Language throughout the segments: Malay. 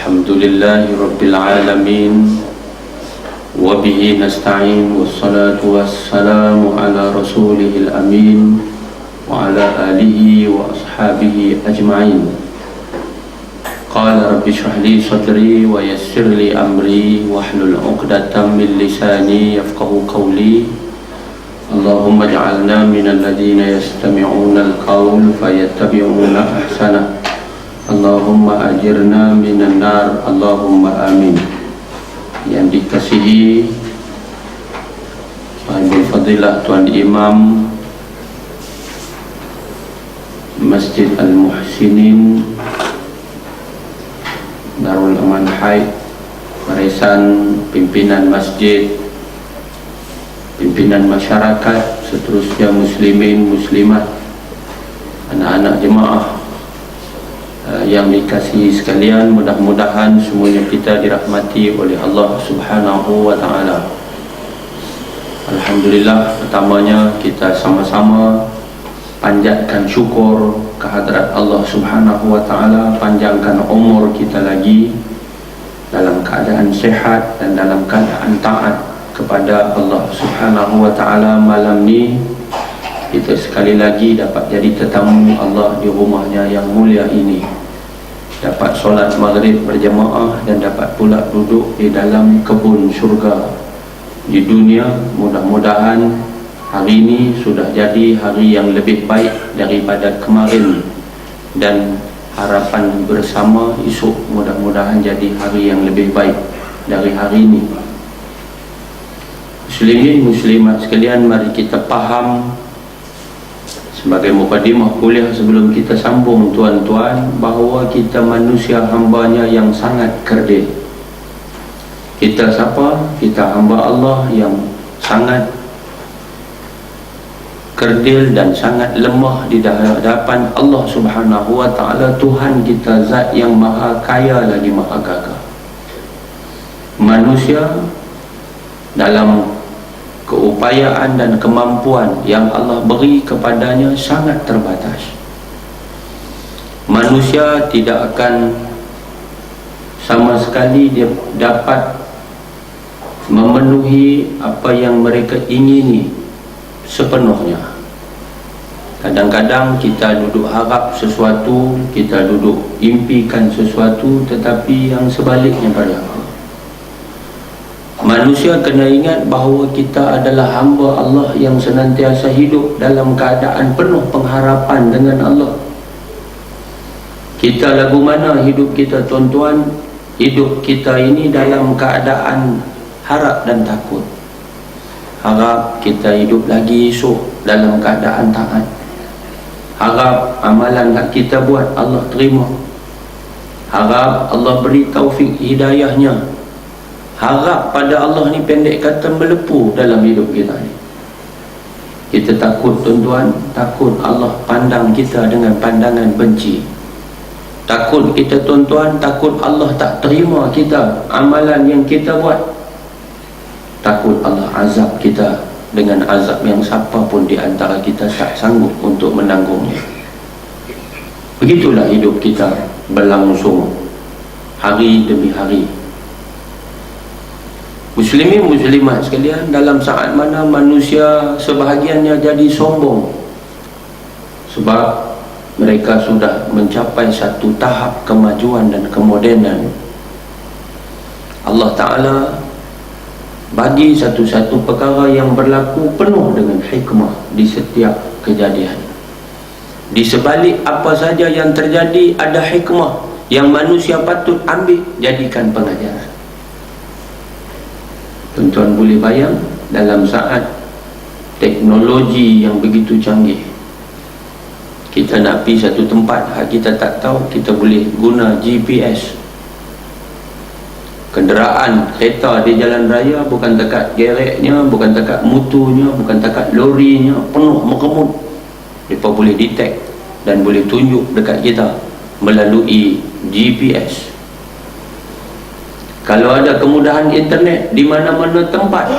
Alhamdulillahi Rabbil Alamin. Wabihi nasta'in. Wassalatu wassalamu ala rasulihil amin wa ala alihi wa ashabihi ajma'in. Qala rabbi shrah li sadri wa yassir li amri wahlul 'uqdatam min lisani yafqahu qawli. Allahumma ij'alna minal ladzina yastami'una al-qawl fayattabi'una ahsanah. Allahumma ajirna minan nar. Allahumma amin. Yang dikasihi Sahibul Fadilah Tuan Imam Masjid Al-Muhsinin Darul Aman Haid, barisan pimpinan masjid, pimpinan masyarakat, seterusnya muslimin, muslimat, anak-anak jemaah yang dikasihi sekalian, mudah-mudahan semuanya kita dirahmati oleh Allah Subhanahu wa ta'ala. Alhamdulillah, pertamanya kita sama-sama panjatkan syukur kehadrat Allah Subhanahu wa ta'ala, panjangkan umur kita lagi dalam keadaan sehat dan dalam keadaan taat kepada Allah Subhanahu wa ta'ala. Malam ni kita sekali lagi dapat jadi tetamu Allah di rumahnya yang mulia ini, dapat solat maghrib berjemaah dan dapat pula duduk di dalam kebun syurga di dunia. Mudah-mudahan hari ini sudah jadi hari yang lebih baik daripada kemarin, dan harapan bersama esok mudah-mudahan jadi hari yang lebih baik dari hari ini. Muslimin, muslimat sekalian, mari kita faham sebagai mukadimah kuliah sebelum kita sambung, tuan-tuan, bahawa kita manusia hambanya yang sangat kerdil. Kita siapa? Kita hamba Allah yang sangat kerdil dan sangat lemah di hadapan Allah Subhanahu wa ta'ala. Tuhan kita zat yang maha kaya lagi maha gagah. Manusia dalam keupayaan dan kemampuan yang Allah beri kepadanya sangat terbatas. Manusia tidak akan sama sekali dia dapat memenuhi apa yang mereka ingini sepenuhnya. Kadang-kadang kita duduk harap sesuatu, kita duduk impikan sesuatu, tetapi yang sebaliknya berlaku. Manusia kena ingat bahawa kita adalah hamba Allah yang senantiasa hidup dalam keadaan penuh pengharapan dengan Allah. Kita lagu mana hidup kita, tuan-tuan? Hidup kita ini dalam keadaan harap dan takut. Harap kita hidup lagi esok dalam keadaan taat. Harap amalan yang kita buat Allah terima. Harap Allah beri taufik hidayahnya. Harap pada Allah ni pendek kata melepuh dalam hidup kita ni. Kita takut, tuan-tuan, takut Allah pandang kita dengan pandangan benci. Takut kita, tuan-tuan, takut Allah tak terima kita, amalan yang kita buat. Takut Allah azab kita dengan azab yang siapa pun di antara kita tak sanggup untuk menanggungnya. Begitulah hidup kita berlangsung hari demi hari. Muslimin, muslimat sekalian, dalam saat mana manusia sebahagiannya jadi sombong sebab mereka sudah mencapai satu tahap kemajuan dan kemodenan, Allah Ta'ala bagi satu-satu perkara yang berlaku penuh dengan hikmah di setiap kejadian. Di sebalik apa saja yang terjadi ada hikmah yang manusia patut ambil jadikan pengajaran. Tuan-tuan boleh bayang dalam saat teknologi yang begitu canggih, kita nak pergi satu tempat kita tak tahu, kita boleh guna GPS. Kenderaan kereta di jalan raya bukan dekat gereknya, bukan dekat mutunya, bukan dekat lorinya, penuh mengemut. Mereka boleh detect dan boleh tunjuk dekat kita melalui GPS. Kalau ada kemudahan internet di mana-mana tempat,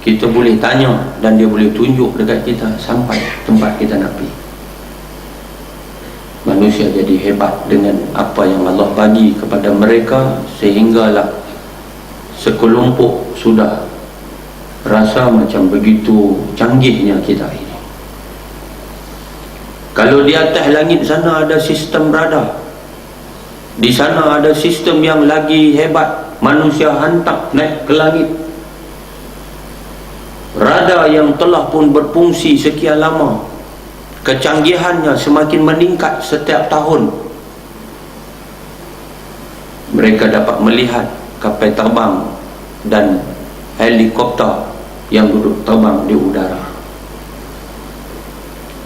kita boleh tanya dan dia boleh tunjuk dekat kita sampai tempat kita nak pergi. manusia jadi hebat dengan apa yang Allah bagi kepada mereka, sehinggalah sekelompok sudah rasa macam begitu canggihnya kita ini. Kalau di atas langit sana ada sistem radar, di sana ada sistem yang lagi hebat, manusia hantar naik ke langit. Radar yang telah pun berfungsi sekian lama, kecanggihannya semakin meningkat setiap tahun. Mereka dapat melihat kapal terbang dan helikopter yang duduk terbang di udara.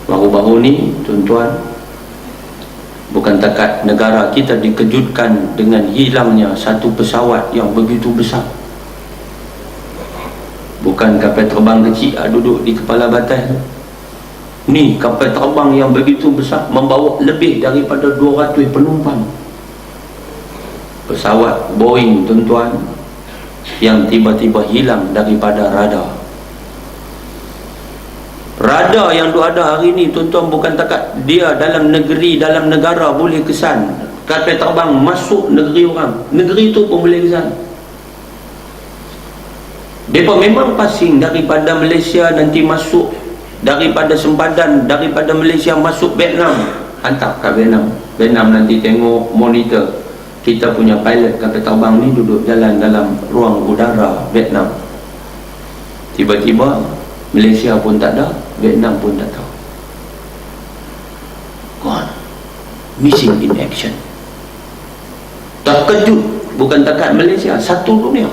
Baru-baru ni tuan-tuan, bukan takat negara kita dikejutkan dengan hilangnya satu pesawat yang begitu besar. Bukan kapal terbang kecil duduk di kepala batas. Ni kapal terbang yang begitu besar, membawa lebih daripada 200 penumpang. Pesawat Boeing tuan-tuan, yang tiba-tiba hilang daripada radar. Radar yang ada hari ni tuan-tuan, bukan takat dia dalam negeri, dalam negara boleh kesan. Kapal terbang masuk negeri orang, negeri tu pun boleh kesan. Mereka memang passing daripada Malaysia, nanti masuk daripada sempadan, daripada Malaysia masuk Vietnam, hantar ke Vietnam. Vietnam nanti tengok monitor, kita punya pilot kapal terbang ni duduk jalan dalam ruang udara Vietnam. Tiba-tiba Malaysia pun tak ada, Vietnam pun tak tahu. Gone. Missing in action. Terkejut bukan takat Malaysia, satu dunia.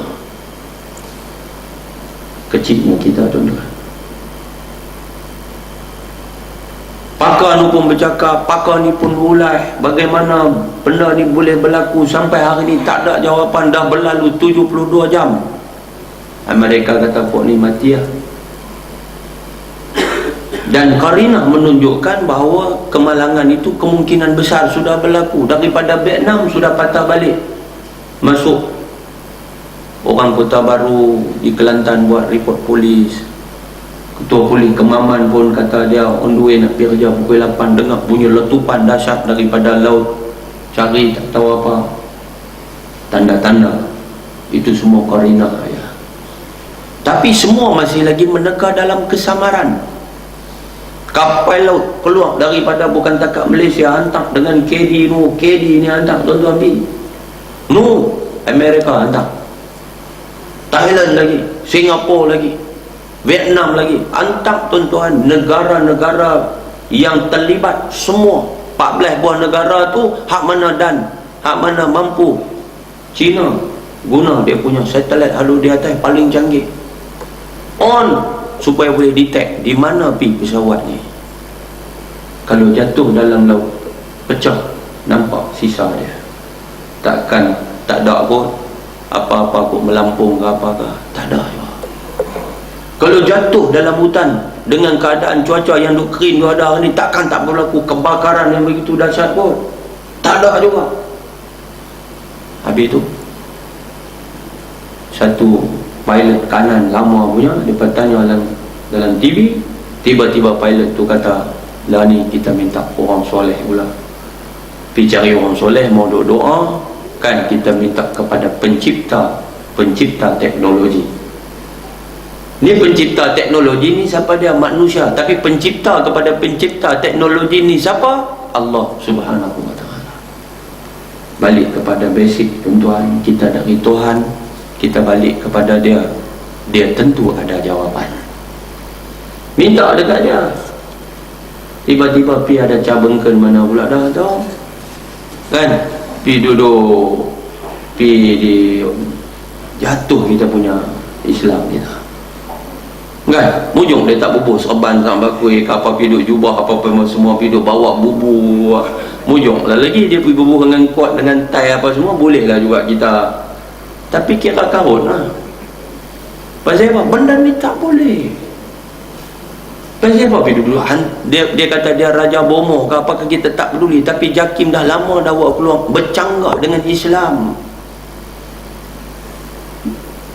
Kecilnya kita tuan-tuan. Pakar ni pun bercakap, pakar ni pun ulai bagaimana benda ni boleh berlaku. Sampai hari ni tak ada jawapan. Dah berlalu 72 jam. Amerika kata pok ni mati lah. Dan Karinah menunjukkan bahawa kemalangan itu kemungkinan besar sudah berlaku. Daripada Vietnam sudah patah balik, masuk. Orang Kota Baru di Kelantan buat report polis. Ketua polis Kemaman pun kata dia on the way nak pergi kerja pukul 8, dengar bunyi letupan dahsyat daripada laut. Cari tak tahu apa. Tanda-tanda. Itu semua Karinah ya. Tapi semua masih lagi meneka dalam kesamaran. Kapal laut keluar daripada bukan takat Malaysia, hantar dengan KD ni hantar tuan-tuan pergi. Amerika hantar. Thailand lagi, Singapura lagi, Vietnam lagi, hantar tuan-tuan. Negara-negara yang terlibat semua 14 buah negara tu, hak mana dan hak mana mampu. China guna dia punya satelit halu di atas paling canggih, on supaya boleh detect di mana pergi pesawat ni. Kalau jatuh dalam laut, pecah, nampak sisa dia. Takkan tak ada kot apa-apa kot melampung ke apa ke, tak ada juga. Kalau jatuh dalam hutan dengan keadaan cuaca yang duk kering tu ada hari ni, takkan tak berlaku kebakaran yang begitu dahsyat kot, tak ada juga. Habis tu satu pilot kanan lama punya, dia tanya dalam TV, tiba-tiba pilot tu kata, lah ni kita minta orang soleh pula. Pergi cari orang soleh, mau doa kan, kita minta kepada pencipta teknologi. Ni pencipta teknologi ni siapa dia? Manusia. Tapi pencipta kepada pencipta teknologi ni siapa? Allah Subhanahu wa ta'ala. Balik kepada basic tuan-tuan, kita dari Tuhan, kita balik kepada dia, dia tentu ada jawapan. Minta dekat dia, tiba-tiba pi ada cabengkan mana pula dah tahu kan, pi duduk, pi di jatuh kita punya Islam kita kan. Mujung dia tak bubuh serban sama bakui ke apa, pi duduk jubah apa-apa semua, pi duduk bawa bubu. Mujung lah lagi dia pergi bubuh dengan kuat, dengan tai apa semua, boleh lah juga kita. Tapi kira karut lah. Pasal apa? Benda ni tak boleh. Pasal apa? Dia kata dia Raja Bomo ke apakah, kita tak peduli. Tapi JAKIM dah lama dah buat keluar bercanggah dengan Islam.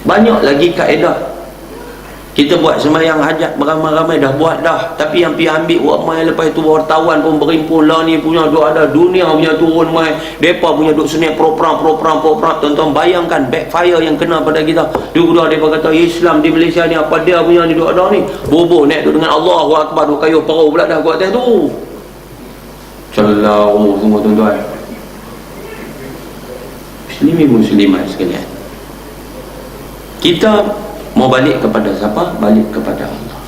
Banyak lagi kaedah Kita buat sembahyang hajat beramai-ramai, dah buat dah, tapi yang pergi ambil ramai, lepas itu wartawan pun berimpun lah, ni punya duk ada, dunia punya turun mai, mereka punya duk senek program. Tuan-tuan bayangkan backfire yang kena pada kita. Duk dah mereka kata Islam di Malaysia ni apa dia punya ni duk ada ni, bobo naik duk dengan Allahu Akbar, duk kayuh perau pula dah buat atas tu. Sallallahu semua tuan-tuan muslimat sekalian. Kita mau balik kepada siapa? Balik kepada Allah.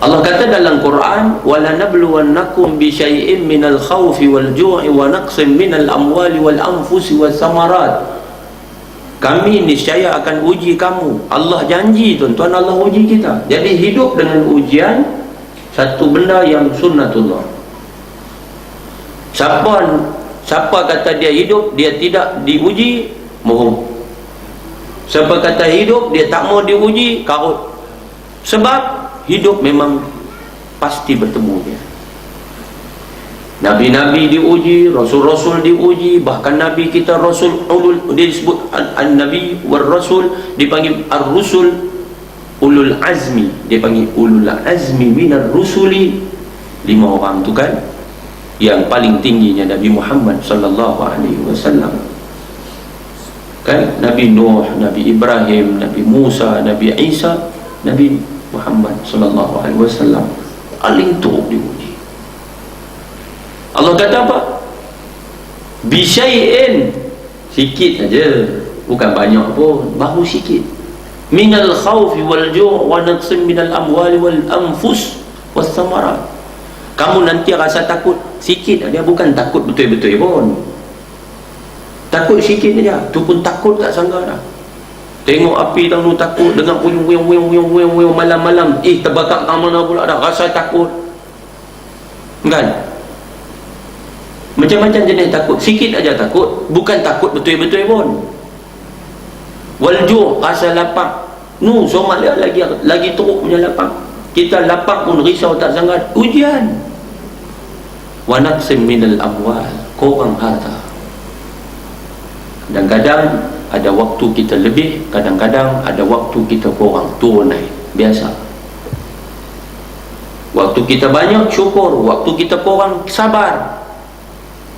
Allah kata dalam Quran, wala nabluwannakum bi syai'in minal khawfi wal ju'i wa naqsin minal amwali wal anfusi was samarat. Kami niscaya akan uji kamu. Allah janji tuan-tuan, Allah uji kita. Jadi hidup dengan ujian satu benda yang sunnatullah. Siapa kata dia hidup dia tidak diuji, bohong. Siapa kata hidup dia tak mau diuji, karut. Sebab hidup memang pasti bertemu dia. Nabi-nabi diuji, rasul-rasul diuji, bahkan nabi kita rasul ulul, dia disebut an-nabi wal rasul, dipanggil ar-rusul ulul azmi, dia panggil ulul azmi minar rusuli. 5 orang tu kan yang paling tingginya Nabi Muhammad sallallahu alaihi wasallam. Kan Nabi Nuh, Nabi Ibrahim, Nabi Musa, Nabi Isa, Nabi Muhammad sallallahu alaihi wasallam paling teruk diuji. Allah kata apa? Bi syai'in, sikit saja, bukan banyak pun, baru sikit. Minal khawfi wal ju' wa naqsim minal amwali wal anfus was samarat. Kamu nanti rasa takut sikit saja, bukan takut betul-betul pun. Takut sikit saja, tu pun takut tak sangka dah. Tengok api tang tu takut, dengar uyung malam-malam, terbakar kat mana pula dah, rasa takut. Kan? Macam-macam jenis takut, sikit aja takut, bukan takut betul-betul pun. Walju', rasa lapar. Somat dia lagi teruk punya lapar. Kita lapar pun risau tak sangka, ujian. Wa naqsim minal amwal, kurang harta. Kadang-kadang ada waktu kita lebih, kadang-kadang ada waktu kita kurang, turun naik, biasa. Waktu kita banyak, syukur. Waktu kita kurang, sabar.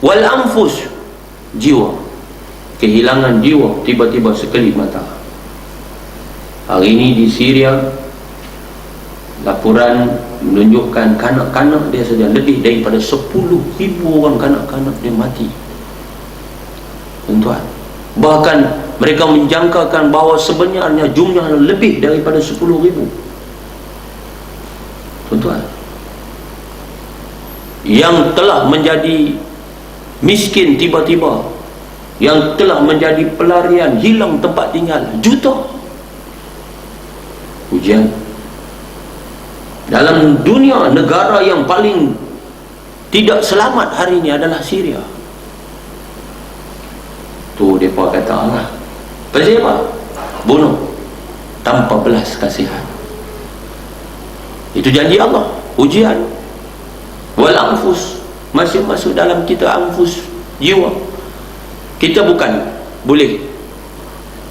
Wal anfus, jiwa, kehilangan jiwa tiba-tiba sekelip mata. Hari ini di Syria, laporan menunjukkan kanak-kanak dia saja lebih daripada 10,000 orang kanak-kanak dia mati, tuan-tuan. Bahkan mereka menjangkakan bahawa sebenarnya jumlahnya lebih daripada 10,000, tuan-tuan, yang telah menjadi miskin tiba-tiba, yang telah menjadi pelarian, hilang tempat tinggal, juta. Ujian. Dalam dunia, negara yang paling tidak selamat hari ini adalah Syria. Tu mereka kata Allah, pasal apa? Bunuh tanpa belas kasihan. Itu janji Allah. Ujian. Wal anfus, masih masuk dalam kita anfus, jiwa. Kita bukan boleh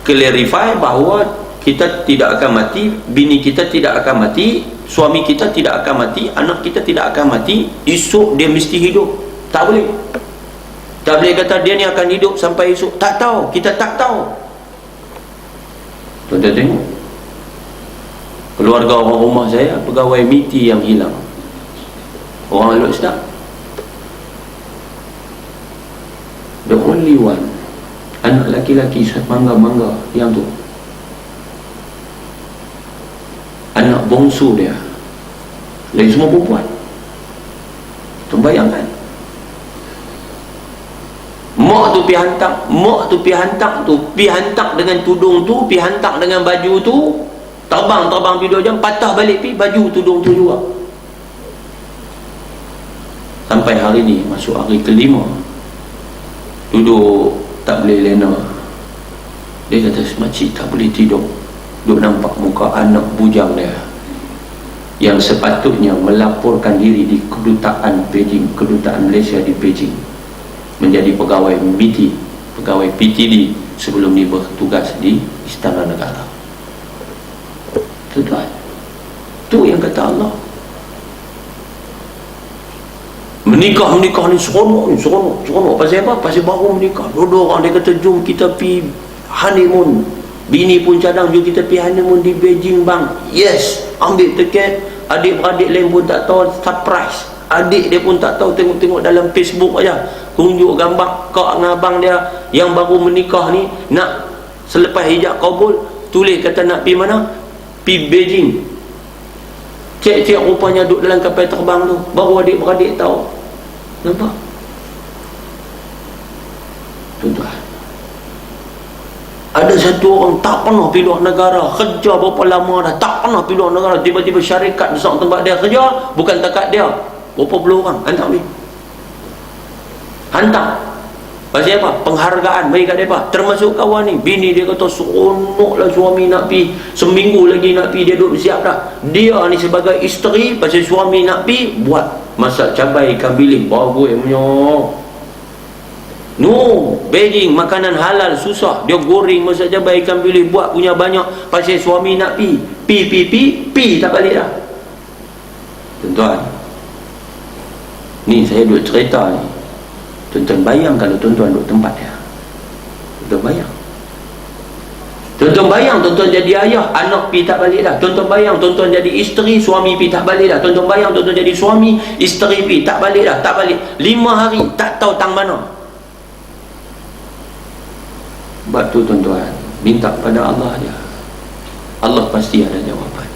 clarify bahawa kita tidak akan mati, bini kita tidak akan mati, suami kita tidak akan mati, anak kita tidak akan mati, esok dia mesti hidup. Tak boleh. Tak boleh kata dia ni akan hidup sampai esok. Tak tahu, kita tak tahu. Tuan-tuan tengok keluarga orang rumah saya, pegawai MITI yang hilang, orang elok sedap. The only one, anak laki-laki mangga-mangga yang tu, anak bongsu dia, lagi semua perempuan. Tu bayangkan, mak tu pi hantar, pi hantar dengan tudung tu, pi hantar dengan baju tu, terbang pi 2 jam, patah balik pi baju tudung tu juga. Sampai hari ni masuk hari ke-5, duduk tak boleh lena. Dia kata, makcik tak boleh tidur, duk nampak muka anak bujang dia yang sepatutnya melaporkan diri di kedutaan Beijing, kedutaan Malaysia di Beijing, menjadi pegawai MITI, pegawai PTD, sebelum ni bertugas di Istana Negara. Tuan-tuan, tu yang kata Allah. Menikah ni seronok. Pasal apa? Pasal baru menikah. Dua orang dia kata, jom kita pergi honeymoon. Bini pun cadang, jom kita pergi honeymoon di Beijing bang. Yes, ambil tiket. Adik-beradik lain pun tak tahu, surprise. Adik dia pun tak tahu, tengok-tengok dalam Facebook aja, tunjuk gambar kak dengan abang dia yang baru menikah ni, nak selepas hijab kabul, tulis kata nak pergi mana? Pergi Beijing. Cek-cek rupanya duduk dalam kapal terbang tu, baru adik-beradik tahu. Nampak? Tuan-tuan, ada satu orang tak pernah pergi luar negara, kerja berapa lama dah, tak pernah pergi luar negara, tiba-tiba syarikat besar tempat dia kerja, bukan takat dia, berapa puluh orang hantar ni, hantar. Pasal apa? Penghargaan bagi kat mereka, termasuk kawan ni. Bini dia kata seronoklah suami nak pergi, seminggu lagi nak pergi, dia duduk siap dah. Dia ni sebagai isteri, pasal suami nak pergi, buat masak cabai ikan bilis bagus punya. No, Beijing makanan halal susah, dia goreng masak cabai ikan bilis, buat punya banyak, pasal suami nak pi tak balik dah. Tuan-tuan, ni saya duduk cerita ni, tuan-tuan bayang kalau tuan-tuan duduk tempat dia. Tuan-tuan bayang, tuan-tuan bayang tuan-tuan jadi ayah, anak pi tak balik dah. Tuan-tuan bayang tuan-tuan jadi isteri, suami pi tak balik dah. Tuan-tuan bayang tuan-tuan jadi suami, isteri pi tak balik dah, tak balik 5 hari, tak tahu tang mana. Sebab tu tuan-tuan, minta pada Allah dia, Allah pasti ada jawapan.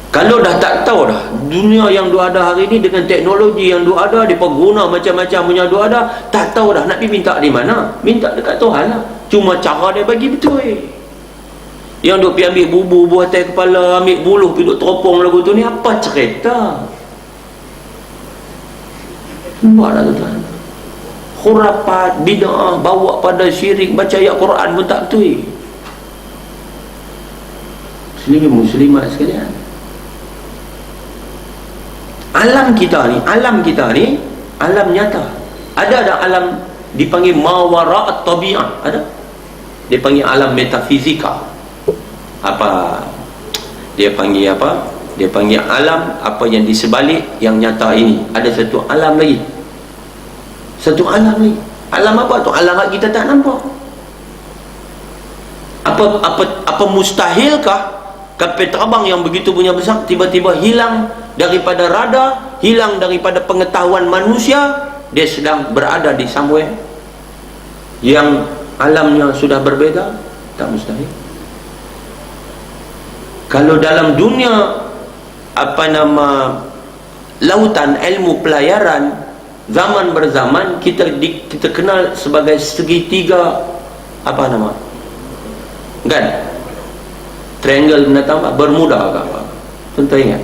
Kalau dah tak tahu dah, dunia yang dua ada hari ni dengan teknologi yang dua ada, mereka guna macam-macam punya dua ada, tak tahu dah nak pergi minta di mana. Minta dekat Tuhan lah. Cuma cara dia bagi betul. Yang duk pergi ambil bubu buah atas kepala, ambil buluh pergi duk teropong lagu tu ni, apa cerita? Nampak tak tuan-tuan? Khurafat, bid'ah, bawa pada syirik, baca ayat Quran pun tak betul. Muslimat sekalian, alam kita ni alam nyata. Ada alam dipanggil mawara' at-tabi'ah, ada dipanggil alam metafizika. Apa dia panggil apa? Dia panggil alam apa yang di sebalik yang nyata ini. Ada satu alam lagi, satu alam lagi. Alam apa tu? Alam kita tak nampak. Apa mustahilkah kapal terbang yang begitu punya besar tiba-tiba hilang daripada radar, hilang daripada pengetahuan manusia, dia sedang berada di somewhere yang alamnya sudah berbeza? Tak mustahil. Kalau dalam dunia lautan ilmu pelayaran, zaman berzaman kita kenal sebagai segitiga kan, triangle binatang Bermuda ke apa, tuan-tuan ingat?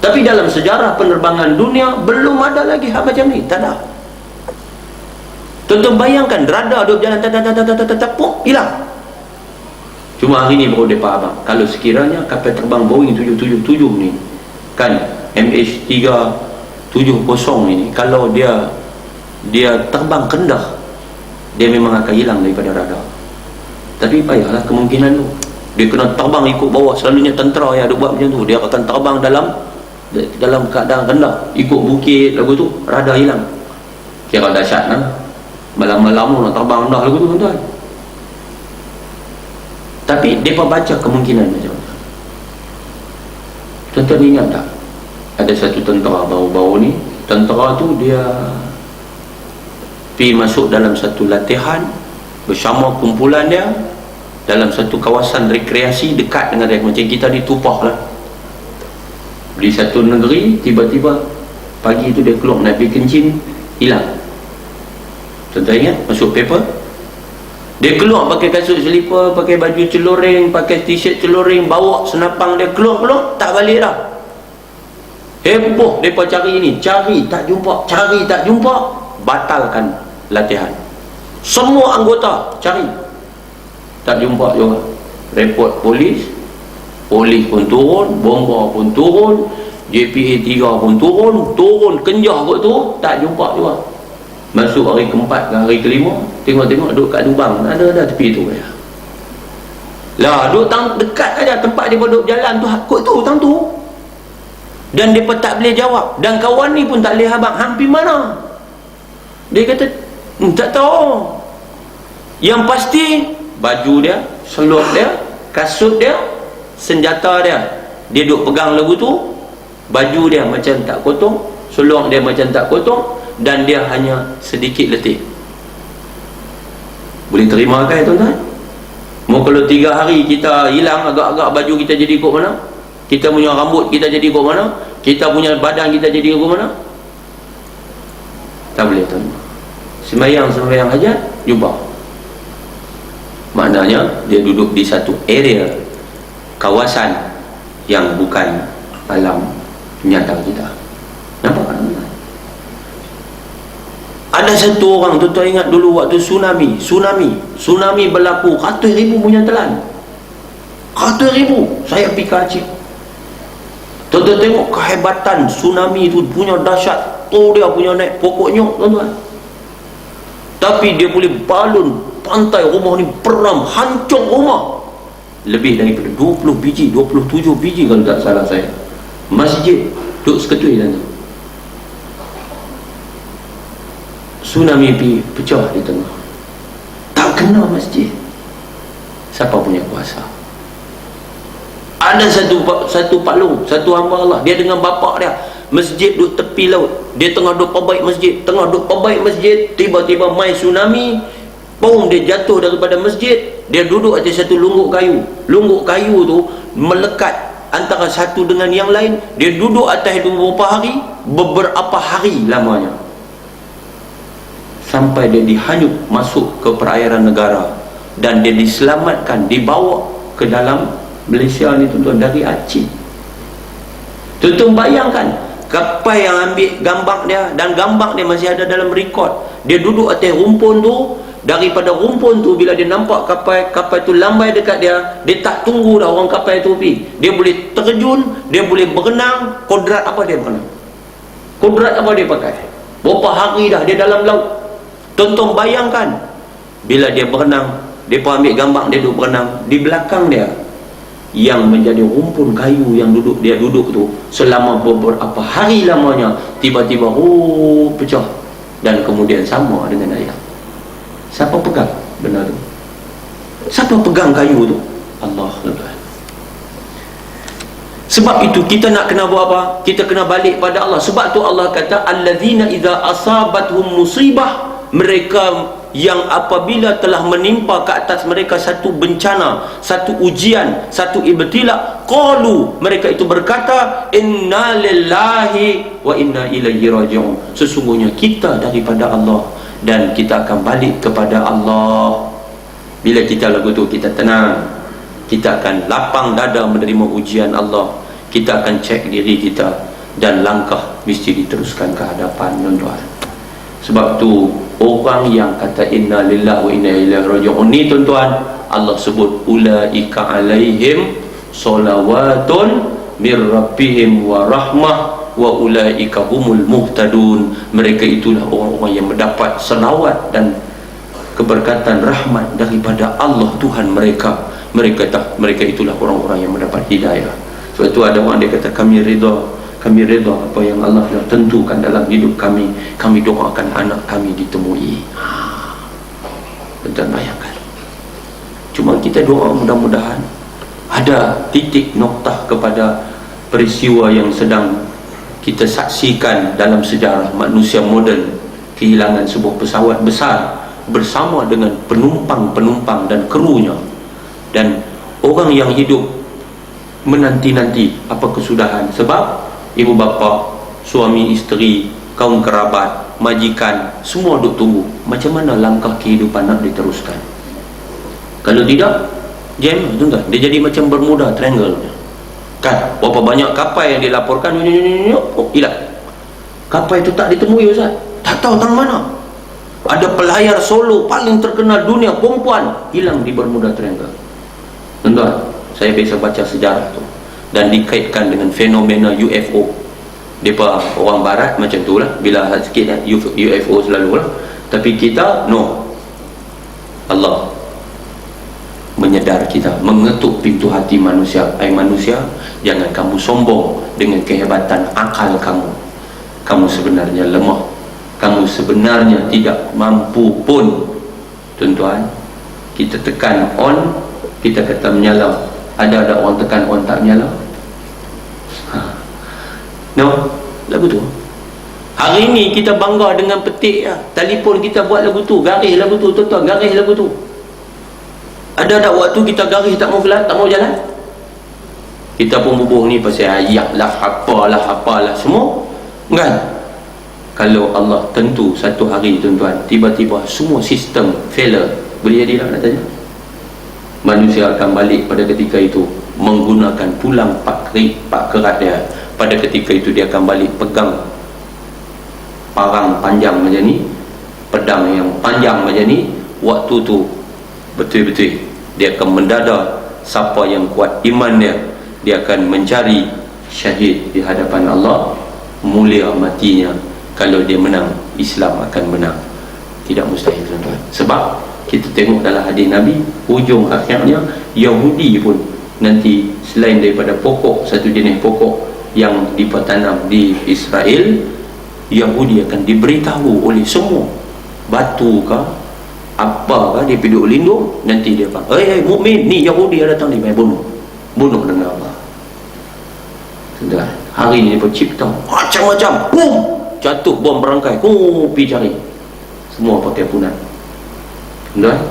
Tapi dalam sejarah penerbangan dunia belum ada lagi hal macam ni, tak ada. Tuan-tuan bayangkan, radar duk berjalan pop hilang. Cuma hari ni baru dia faham, kalau sekiranya kapal terbang Boeing 777 ni kan, MH370 ini, kalau dia terbang rendah, dia memang akan hilang daripada radar. Tapi payahlah kemungkinan tu, dia kena terbang ikut bawah. Selalunya tentera yang ada buat macam tu, dia akan terbang dalam keadaan rendah, ikut bukit lagu tu, radar hilang. Kira dahsyat lah, malam-malam nak terbang rendah lagu tu tuan-tuan. Tapi mereka baca kemungkinan macam tu. Tuan-tuan ingat tak, ada satu tentera baru-baru ni, tentera tu dia pergi masuk dalam satu latihan bersama kumpulan dia dalam satu kawasan rekreasi dekat dengan dia, macam kita di Tupah lah, di satu negeri. Tiba-tiba pagi tu dia keluar nak pergi kencing, hilang. Tuan-tuan ingat masuk paper, dia keluar pakai kasut selipar, pakai baju celuring, pakai t-shirt celuring, bawa senapang dia, keluar tak balik dah. Heboh mereka cari ni, cari tak jumpa, batalkan latihan. Semua anggota cari, tak jumpa juga. Report polis pun turun, bomba pun turun, JPA 3 pun turun Kenyah kot tu, tak jumpa juga. Masuk hari keempat ke hari kelima, tengok duduk kat lubang, ada tepi tu ya. Lah duduk dekat aja tempat dia duduk jalan tu, kot tu tang tu. Dan dia pun tak boleh jawab, dan kawan ni pun tak boleh habang, hang pergi mana? Dia kata tak tahu. Yang pasti baju dia, seluar dia, kasut dia, senjata dia, dia duk pegang lagu tu. Baju dia macam tak kotor, seluar dia macam tak kotor, dan dia hanya sedikit letih. Boleh terima kan tuan-tuan? Mau kalau 3 hari kita hilang agak-agak, baju kita jadi ikut mana? Kita punya rambut kita jadi ikut mana? Kita punya badan kita jadi ikut mana? Tak boleh tuan. Sembahyang hajat jubah. Maknanya dia duduk di satu area, kawasan yang bukan alam nyata kita. Nampak kan? Ada satu orang, tuan-tuan ingat dulu waktu tsunami berlaku, ratus ribu punya telan. Ratus ribu. Saya pergi ke Aceh. Tuan-tuan tengok kehebatan tsunami tu punya dahsyat. Tu dia punya naik pokok nyok, tuan-tuan. Tapi dia boleh balun pantai rumah ni, peram, hancur rumah. Lebih daripada 20 biji, 27 biji kalau tak salah saya. Masjid duk seketui dan tsunami pergi pecah di tengah. Tak kena masjid. Siapa punya kuasa? Ada satu paklong, satu hamba Allah, dia dengan bapa dia, masjid duk tepi laut, dia tengah duk perbaik masjid, tiba-tiba mai tsunami, boom, dia jatuh daripada masjid. Dia duduk atas satu lungguk kayu tu melekat antara satu dengan yang lain. Dia duduk atas itu beberapa hari lamanya, sampai dia dihanyut masuk ke perairan negara, dan dia diselamatkan, dibawa ke dalam Malaysia ni tuan-tuan, dari Aceh. Tuan-tuan bayangkan, kapal yang ambil gambar dia, dan gambar dia masih ada dalam rekod. Dia duduk atas rumpun tu, daripada rumpun tu bila dia nampak kapal tu lambai dekat dia tak tunggu dah orang kapal tu pergi. Dia boleh terjun, dia boleh berenang. Kodrat apa dia berenang? Kodrat apa dia pakai? Berapa hari dah dia dalam laut. Tonton bayangkan, bila dia berenang, dia pun ambil gambar dia duduk berenang, di belakang dia yang menjadi rumpun kayu yang dia duduk tu selama beberapa hari lamanya, tiba-tiba pecah, dan kemudian sama dengan air. Siapa pegang benda tu? Siapa pegang kayu tu? Allah. Sebab itu kita nak kena buat apa? Kita kena balik pada Allah. Sebab tu Allah kata, allazina idza asabathum musibah, mereka yang apabila telah menimpa ke atas mereka satu bencana, satu ujian, satu ibtila, qalu, mereka itu berkata, inna lillahi wa inna ilaihi raji'un, sesungguhnya kita daripada Allah dan kita akan balik kepada Allah. Bila kita lagu tu kita tenang, kita akan lapang dada menerima ujian Allah, kita akan cek diri kita, dan langkah mesti diteruskan ke hadapan, tuan-tuan. Sebab tu orang yang kata inna lillahi wa inna ilaihi raji'un ni, tuan-tuan, Allah sebut ulaika alaihim salawatun mir rabbihim wa rahmah wa ulaika humul muhtadun. Mereka itulah orang-orang yang mendapat selawat dan keberkatan rahmat daripada Allah Tuhan mereka. Mereka itulah orang-orang yang mendapat hidayah. Sebab itu ada orang dia kata, kami redha apa yang Allah dah tentukan dalam hidup kami. Kami doakan anak kami ditemui. Tuan-tuan bayangkan. Cuma kita doa mudah-mudahan ada titik noktah kepada peristiwa yang sedang kita saksikan dalam sejarah manusia moden, kehilangan sebuah pesawat besar bersama dengan penumpang-penumpang dan krunya, dan orang yang hidup menanti-nanti apa kesudahan. Sebab ibu bapa, suami isteri, kaum kerabat, majikan, semua duk tunggu macam mana langkah kehidupan nak diteruskan. Kalau tidak, jam, tuan-tuan, dia jadi macam Bermuda Triangle kan. Berapa banyak kapal yang dilaporkan hilang. Kapal itu tak ditemui, Ustaz, tak tahu tang mana. Ada pelayar solo paling terkenal dunia perempuan hilang di Bermuda Triangle. Tuan-tuan, saya biasa baca sejarah tu dan dikaitkan dengan fenomena UFO. Depa orang barat macam tu lah, bila sikit UFO selalu lah. Tapi kita no, Allah menyedar kita, mengetuk pintu hati manusia. Manusia, jangan kamu sombong dengan kehebatan akal kamu. Kamu sebenarnya lemah, kamu sebenarnya tidak mampu pun. Tuan-tuan, kita tekan on, kita kata menyala. Ada orang tekan on tak menyala? No, lagu tu. Hari ni kita bangga dengan petik ya. Telefon kita buat lagu tu, garis lagu tu, tuan-tuan, garis lagu tu. Ada tak waktu kita garis tak mau jalan? Kita pun bubuh ni pasal ayat lah, apalah semua, kan? Kalau Allah tentu satu hari, tuan-tuan, tiba-tiba semua sistem failure, boleh jadi tak nak tanya? Manusia akan balik pada ketika itu menggunakan pulang pak kerat dia. Pada ketika itu dia akan balik pegang parang panjang macam ni, pedang yang panjang macam ni. Waktu tu betul-betul dia akan mendada siapa yang kuat iman dia, dia akan mencari syahid di hadapan Allah, mulia matinya. Kalau dia menang, Islam akan menang. Tidak mustahil, tuan-tuan. Sebab kita tengok dalam hadis Nabi, hujung akhirnya Yahudi pun nanti selain daripada pokok, satu jenis pokok yang ditanam di Israel, Yahudi akan diberitahu oleh semua batu ke apa ke, dia duduk lindung, nanti dia kata, mukmin ni Yahudi yang datang ni, main bunuh dengan apa. Tuan-tuan, hari ni dia cipta macam-macam, jatuh bom berangkai, pergi cari, semua pakai punat. Tuan-tuan,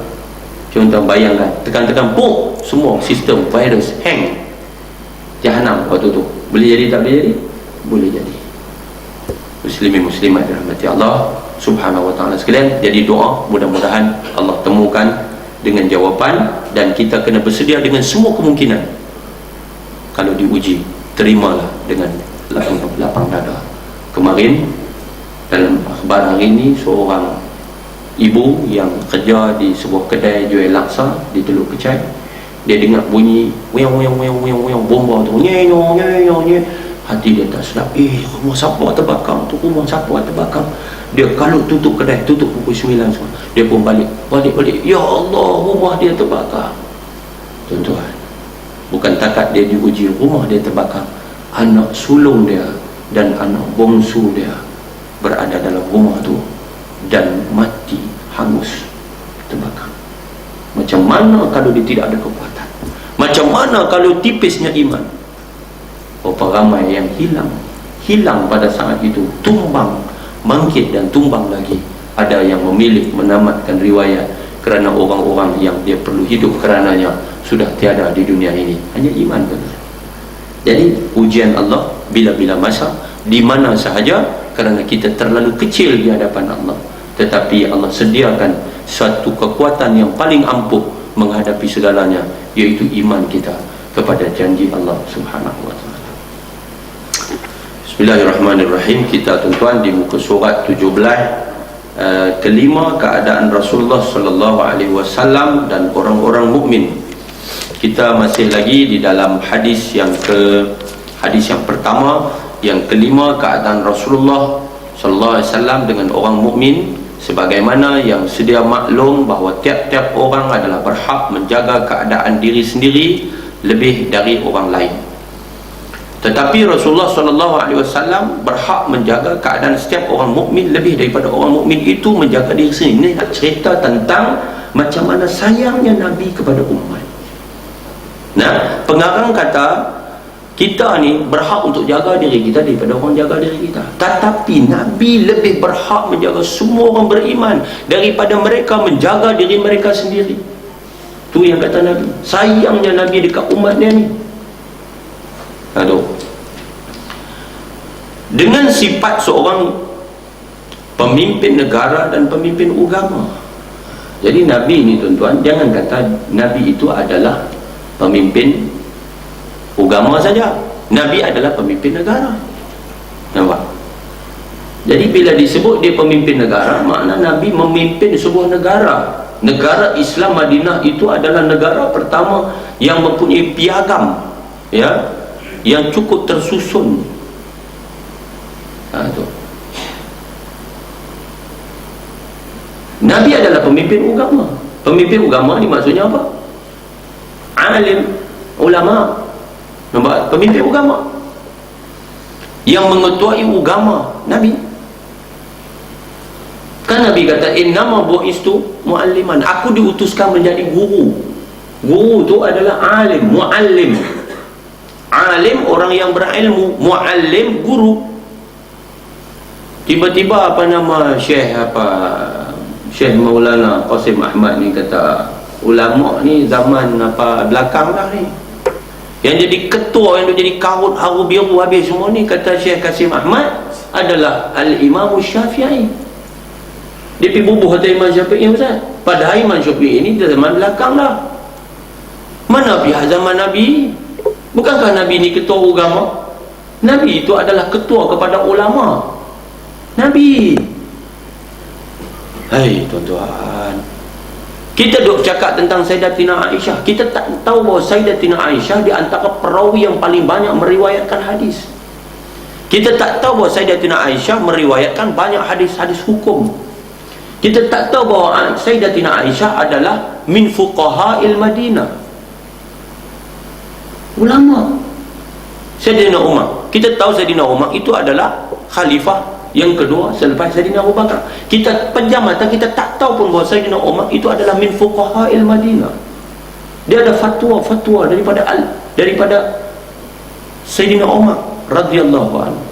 tuan-tuan bayangkan, tekan-tekan semua sistem virus hang, jahanam waktu tu. Boleh jadi tak boleh jadi? Boleh jadi. Muslimin muslimat dirahmati Allah Subhanahu wa ta'ala sekalian, jadi doa, mudah-mudahan Allah temukan dengan jawapan, dan kita kena bersedia dengan semua kemungkinan. Kalau diuji, terimalah dengan lapang dada. Kemarin dalam akhbar hari ini, seorang ibu yang kerja di sebuah kedai jual laksa di Teluk Kecai, dia dengar bunyi wiyang bomba tu, nyeyong. Hati dia tak sedap. Rumah siapa terbakar tu, rumah siapa terbakar. Dia kalau tutup kedai, tutup pukul 9 semua, dia pun balik. Ya Allah, rumah dia terbakar. Tuan-tuan, bukan takat dia diuji, rumah dia terbakar, anak sulung dia dan anak bongsu dia berada dalam rumah tu dan mati, hangus, terbakar. Macam mana kalau dia tidak ada kekuatan? Macam mana kalau tipisnya iman? Berapa ramai yang hilang pada saat itu, tumbang, bangkit dan tumbang lagi. Ada yang memilih menamatkan riwayat kerana orang-orang yang dia perlu hidup kerananya sudah tiada di dunia ini. Hanya iman saja. Jadi ujian Allah bila-bila masa, di mana sahaja, kerana kita terlalu kecil di hadapan Allah. Tetapi Allah sediakan suatu kekuatan yang paling ampuh menghadapi segalanya, iaitu iman kita kepada janji Allah Subhanahu wa ta'ala. Bismillahirrahmanirrahim. Kita, tuan-tuan, di muka surat 17, kelima, keadaan Rasulullah sallallahu alaihi wasallam dan orang-orang mukmin. Kita masih lagi di dalam hadis yang pertama, yang kelima, keadaan Rasulullah sallallahu alaihi wasallam dengan orang mukmin. Sebagaimana yang sedia maklum bahawa tiap-tiap orang adalah berhak menjaga keadaan diri sendiri lebih dari orang lain. Tetapi Rasulullah SAW berhak menjaga keadaan setiap orang mukmin lebih daripada orang mukmin itu menjaga diri sendiri. Ini nak cerita tentang macam mana sayangnya Nabi kepada umat. Nah, pengarang kata kita ni berhak untuk jaga diri kita daripada orang jaga diri kita. Tetapi Nabi lebih berhak menjaga semua orang beriman daripada mereka menjaga diri mereka sendiri. Tu yang kata Nabi. Sayangnya Nabi dekat umat dia ni. Aduh. Dengan sifat seorang pemimpin negara dan pemimpin agama. Jadi Nabi ni, tuan-tuan, jangan kata Nabi itu adalah pemimpin agama saja. Nabi adalah pemimpin negara. Nampak? Jadi bila disebut dia pemimpin negara, makna Nabi memimpin sebuah negara. Negara Islam Madinah itu adalah negara pertama yang mempunyai piagam, ya, yang cukup tersusun. Tu. Nabi adalah pemimpin agama. Pemimpin agama ni maksudnya apa? alim, ulama. Nampak? Pemimpin agama yang mengetuai agama Nabi. Kan Nabi kata innama bu'istu mualliman, aku diutuskan menjadi guru. Guru tu adalah alim, muallim. Alim orang yang berilmu, muallim guru. Tiba-tiba apa nama Syekh Maulana Qasim Ahmad ni kata, ulama ni zaman belakang dah ni, yang jadi ketua, yang jadi karut haru biru habis semua ni, kata Syekh Qasim Ahmad, adalah Al-Imam Syafi'i. Dia pergi bubuh kata Imam Syafi'i, Ustaz. Padahal Imam Syafi'i ni zaman belakang dah. Mana pihak zaman Nabi? Bukankah Nabi ni ketua agama? Nabi itu adalah ketua kepada ulama. Nabi. Hai tuan-tuan, kita duk cakap tentang Sayyidatina Aisyah, kita tak tahu bahawa Sayyidatina Aisyah di antara perawi yang paling banyak meriwayatkan hadis. Kita tak tahu bahawa Sayyidatina Aisyah meriwayatkan banyak hadis-hadis hukum. Kita tak tahu bahawa Sayyidatina Aisyah adalah min fuqaha'il Madinah, ulama. Sayyidina Umar, kita tahu Sayyidina Umar itu adalah khalifah yang kedua selepas Sayyidina Abu Bakar. Kita pejam mata, kita tak tahu pun bahawa Sayyidina Umar itu adalah min fuqaha'il Madinah. Dia ada fatwa-fatwa daripada Sayyidina Umar radhiyallahu anhu.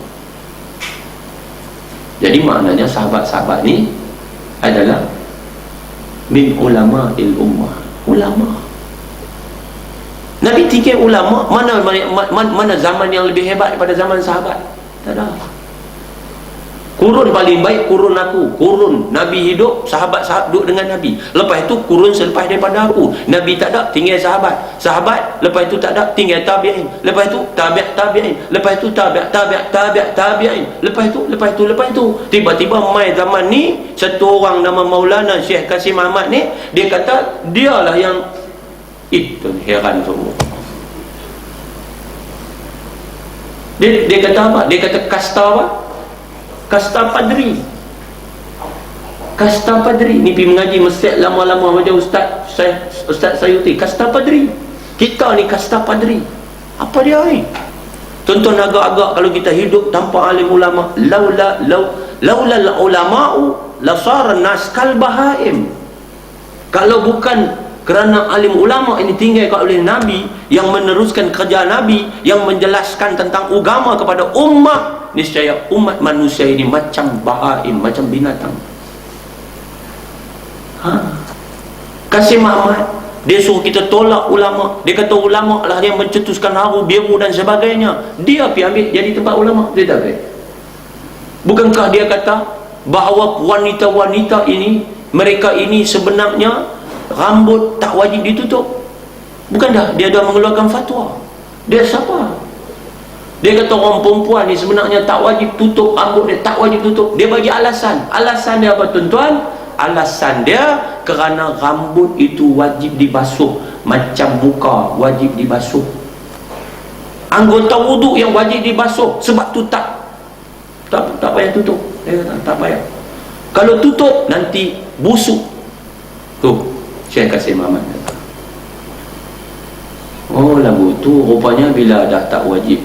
Jadi maknanya sahabat-sahabat ni adalah min ulama'il ummah, ulama. Nabi tiga ulama. Mana zaman yang lebih hebat daripada zaman sahabat? Tak ada. Kurun paling baik kurun aku. Kurun Nabi hidup, sahabat-sahabat duduk dengan Nabi. Lepas itu kurun selepas daripada aku. Nabi tak ada, tinggal sahabat. Sahabat, lepas itu tak ada, tinggal tabi'in. Lepas itu tabi'in. Lepas itu tabi'in. Lepas itu. Tiba-tiba mai zaman ni, satu orang nama Maulana Syekh Qasim Ahmad ni, dia kata dialah yang itu heran semua. Dia kata apa? Dia kata kasta apa? Kasta padri. Kasta padri ni pergi mengaji masjid lama-lama macam Ustaz Sayuti. Kasta padri. Kita ni kasta padri. Apa dia ni? Tonton agak-agak kalau kita hidup tanpa alim ulama, laula ulama'u lasara nas kal bahaim. Kalau bukan kerana alim ulama ini tinggal oleh Nabi, yang meneruskan kerja Nabi, yang menjelaskan tentang agama kepada ummah, niscaya umat manusia ini macam bahaim, macam binatang. Qasim Ahmad, dia suruh kita tolak ulama. Dia kata ulama lah yang mencetuskan haru biru dan sebagainya. Dia pergi ambil jadi tempat ulama. Dia tak ambil. Bukankah dia kata bahawa wanita-wanita ini, mereka ini sebenarnya rambut tak wajib ditutup? Bukan dah dia dah mengeluarkan fatwa? Dia siapa? Dia kata orang perempuan ni sebenarnya tak wajib tutup rambut dia, tak wajib tutup. Dia bagi alasan. Alasan dia apa tuan-tuan? Alasan dia kerana rambut itu wajib dibasuh, macam muka wajib dibasuh. Anggota wuduk yang wajib dibasuh, sebab tu tak payah tutup. Dia kata tak payah. Kalau tutup nanti busuk. Tu Syekh Qasim Ahmad kata. Oh lagu tu rupanya bila dah tak wajib,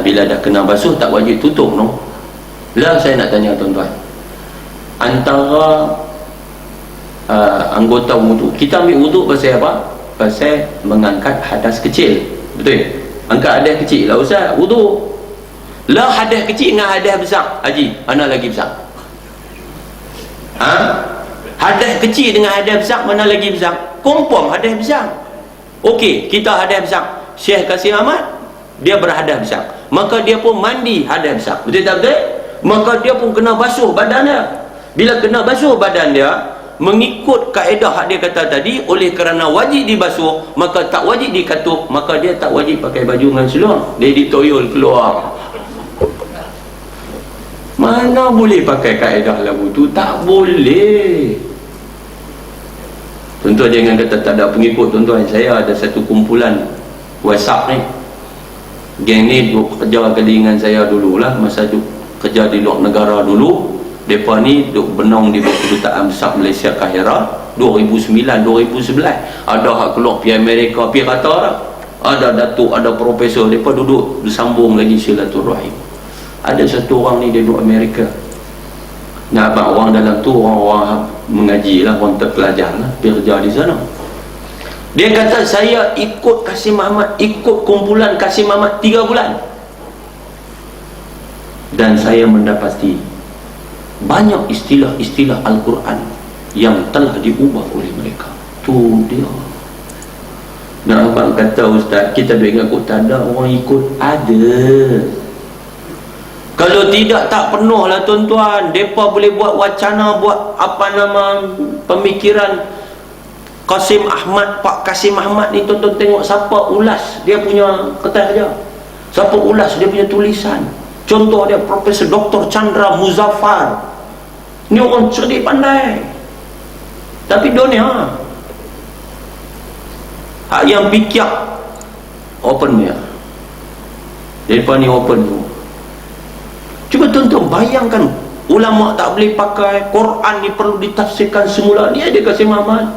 bila dah kena basuh tak wajib tutup, no? Lah saya nak tanya tuan-tuan, antara anggota wuduk, kita ambil wuduk pasal apa? Pasal mengangkat hadas kecil, betul? Angkat hadas kecil lah Ustaz, wuduk. Lah hadas kecil dengan hadas besar, Haji, mana lagi besar? Hadas kecil dengan hadas besar, mana lagi besar? Confirm hadas besar. Okey, kita hadas besar. Syekh Qasim Ahmad, dia berhadas besar, maka dia pun mandi hadas besar, betul tak betul? Maka dia pun kena basuh badan dia. Bila kena basuh badan dia, mengikut kaedah hak dia kata tadi, oleh kerana wajib dibasuh, maka tak wajib dikatup, maka dia tak wajib pakai baju dengan seluar, dia ditoyol keluar. Mana boleh pakai kaedah lagu tu? Tak boleh. Tuan-tuan jangan kata tak ada pengikut. Tuan-tuan, saya ada satu kumpulan WhatsApp ni. Geng ni duk kerja dengan saya dululah, masa duk kerja di luar negara dulu. Mereka ni duk benong di kedutaan besar Malaysia Kahira. 2009, 2011 ada hak keluar pergi Amerika, pergi kata dah. Ada datuk, ada profesor, mereka duduk bersambung lagi silaturahim. Ada satu orang ni dia duduk Amerika. Nah, abang orang dalam tu orang mengaji lah, orang terpelajar lah, pergi kerja di sana. Dia kata saya ikut Kasim Ahmad, ikut kumpulan Kasim Ahmad 3 bulan. Dan saya mendapati banyak istilah-istilah Al-Quran yang telah diubah oleh mereka. Tu dia. Nah, abang kata ustaz, kita dah ingat tak ada orang ikut. Ada. Kalau tidak tak penuh lah tuan-tuan. Mereka boleh buat wacana, buat apa nama pemikiran Kasim Ahmad. Pak Kasim Ahmad ni tuan-tuan tengok siapa ulas dia punya kertas dia, siapa ulas dia punya tulisan. Contoh dia Profesor Dr. Chandra Muzaffar. Ni orang cerdik pandai, tapi dunia hak yang fikir open dia. Depa ni open tu. Cuba tuan-tuan bayangkan, ulama tak boleh pakai, Quran ni perlu ditafsirkan semula. Ni ada Kasim Ahmad.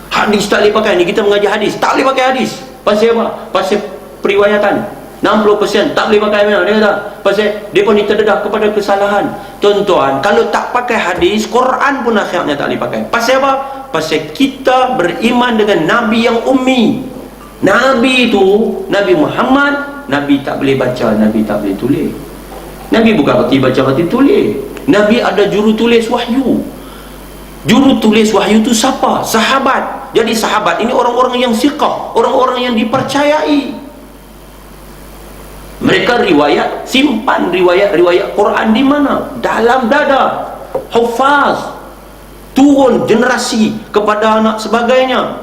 Hadis tak boleh pakai, ni kita mengaji hadis, tak boleh pakai hadis. Pasal apa? Pasal periwayatan. 60% tak boleh pakai mana? Dia kata pasal depa ni terdedah kepada kesalahan. Tuan-tuan, kalau tak pakai hadis, Quran pun akhirnya tak boleh pakai. Pasal apa? Pasal kita beriman dengan Nabi yang ummi. Nabi tu, Nabi Muhammad, Nabi tak boleh baca, Nabi tak boleh tulis. Nabi bukan reti baca, reti tulis. Nabi ada juru tulis wahyu. Juru tulis wahyu tu siapa? Sahabat. Jadi sahabat ini orang-orang yang siqah, orang-orang yang dipercayai. Mereka riwayat, simpan riwayat-riwayat Quran di mana? Dalam dada. Hufaz. Turun generasi kepada anak sebagainya.